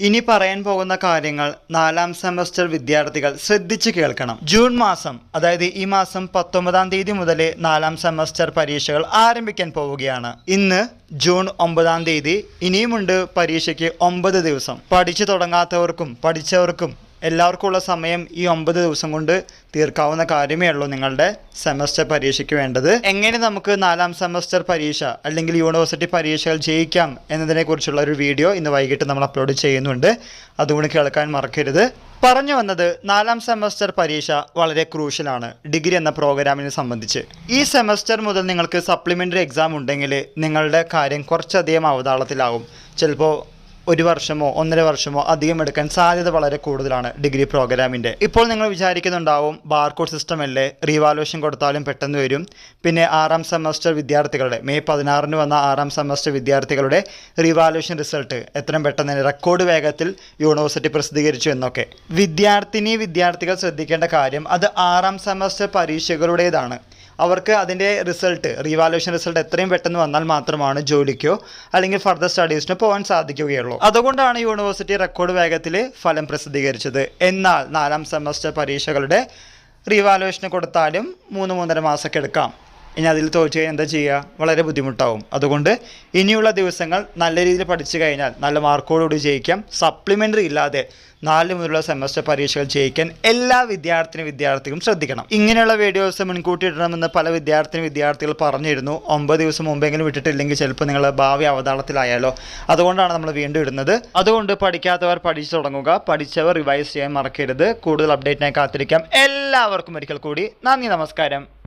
ഇനി പറയാൻ പോകുന്ന കാര്യങ്ങൾ നാലാം സെമസ്റ്റർ വിദ്യാർത്ഥികൾ ശ്രദ്ധിച്ചു കേൾക്കണം. ജൂൺ മാസം, അതായത് ഈ മാസം 19-ാം തീയതി മുതൽ നാലാം സെമസ്റ്റർ പരീക്ഷകൾ ആരംഭിക്കാൻ പോവുകയാണ്. ഇന്ന് ജൂൺ 9-ാം തീയതി. ഇനിയുമുണ്ട് പരീക്ഷയ്ക്ക് 9 ദിവസം. പഠിച്ചു തുടങ്ങാത്തവർക്കും പഠിച്ചവർക്കും എല്ലാവർക്കുമുള്ള സമയം ഈ 9 ദിവസം കൊണ്ട് തീർക്കാവുന്ന കാര്യമേ ഉള്ളൂ നിങ്ങളുടെ സെമസ്റ്റർ പരീക്ഷയ്ക്ക് വേണ്ടത്. എങ്ങനെ നമുക്ക് നാലാം സെമസ്റ്റർ പരീക്ഷ അല്ലെങ്കിൽ യൂണിവേഴ്സിറ്റി പരീക്ഷകൾ ജയിക്കാം എന്നതിനെക്കുറിച്ചുള്ള ഒരു വീഡിയോ ഇന്ന് വൈകിട്ട് നമ്മൾ അപ്ലോഡ് ചെയ്യുന്നുണ്ട്. അതുകൊണ്ട് കേൾക്കാൻ മറക്കരുത്. പറഞ്ഞു വന്നത്, നാലാം സെമസ്റ്റർ പരീക്ഷ വളരെ ക്രൂഷ്യലാണ് ഡിഗ്രി എന്ന പ്രോഗ്രാമിനെ സംബന്ധിച്ച്. ഈ സെമസ്റ്റർ മുതൽ നിങ്ങൾക്ക് സപ്ലിമെൻ്ററി എക്സാം ഉണ്ടെങ്കിൽ നിങ്ങളുടെ കാര്യം കുറച്ചധികം അവതാളത്തിലാവും. ചിലപ്പോൾ 1 വർഷമോ 1.5 വർഷമോ അധികം എടുക്കാൻ സാധ്യത വളരെ കൂടുതലാണ് ഡിഗ്രി പ്രോഗ്രാമിൻ്റെ. ഇപ്പോൾ നിങ്ങൾ വിചാരിക്കുന്നുണ്ടാവും, ബാർകോഡ് സിസ്റ്റം അല്ലേ, റീവാലുവേഷൻ കൊടുത്താലും പെട്ടെന്ന് വരും. പിന്നെ 6-ാം സെമസ്റ്റർ വിദ്യാർത്ഥികളുടെ മെയ് 16-ന് വന്ന 6-ാം സെമസ്റ്റർ വിദ്യാർത്ഥികളുടെ റീവാലുവേഷൻ റിസൾട്ട് എത്രയും പെട്ടെന്ന് റെക്കോർഡ് വേഗത്തിൽ യൂണിവേഴ്സിറ്റി പ്രസിദ്ധീകരിച്ചു എന്നൊക്കെ. വിദ്യാർത്ഥികൾ ശ്രദ്ധിക്കേണ്ട കാര്യം, അത് 6-ാം സെമസ്റ്റർ പരീക്ഷകളുടേതാണ്. അവർക്ക് അതിൻ്റെ റിസൾട്ട്, റീവാലുവേഷൻ റിസൾട്ട് എത്രയും പെട്ടെന്ന് വന്നാൽ മാത്രമാണ് ജോലിക്കോ അല്ലെങ്കിൽ ഫർദർ സ്റ്റഡീസിനോ പോകാൻ സാധിക്കുകയുള്ളൂ. അതുകൊണ്ടാണ് യൂണിവേഴ്സിറ്റി റെക്കോർഡ് വേഗത്തിൽ ഫലം പ്രസിദ്ധീകരിച്ചത്. എന്നാൽ 4-ാം സെമസ്റ്റർ പരീക്ഷകളുടെ റീവാലുവേഷന് കൊടുത്താലും 3-3.5 മാസമൊക്കെ എടുക്കാം. ഇനി അതിൽ തോറ്റ് എന്താ ചെയ്യുക? വളരെ ബുദ്ധിമുട്ടാവും. അതുകൊണ്ട് ഇനിയുള്ള ദിവസങ്ങൾ നല്ല രീതിയിൽ പഠിച്ചു കഴിഞ്ഞാൽ നല്ല മാർക്കോടുകൂടി ജയിക്കാം. സപ്ലിമെൻ്ററി ഇല്ലാതെ 4 മുതലുള്ള സെമസ്റ്റർ പരീക്ഷകൾ ജയിക്കാൻ എല്ലാ വിദ്യാർത്ഥികളും ശ്രദ്ധിക്കണം. ഇങ്ങനെയുള്ള വീഡിയോസ് മുൻകൂട്ടി ഇടണമെന്ന് പല വിദ്യാർത്ഥികൾ പറഞ്ഞിരുന്നു. 9 ദിവസം മുമ്പെങ്കിലും വിട്ടിട്ടില്ലെങ്കിൽ ചിലപ്പോൾ നിങ്ങളുടെ ഭാവി അവതാളത്തിലായാലോ. അതുകൊണ്ടാണ് നമ്മൾ വീണ്ടും ഇടുന്നത്. അതുകൊണ്ട് പഠിക്കാത്തവർ പഠിച്ചു തുടങ്ങുക, പഠിച്ചവർ റിവൈസ് ചെയ്യാൻ മറക്കരുത്. കൂടുതൽ അപ്ഡേറ്റിനായി കാത്തിരിക്കാം. എല്ലാവർക്കും ഒരിക്കൽ കൂടി നന്ദി, നമസ്കാരം.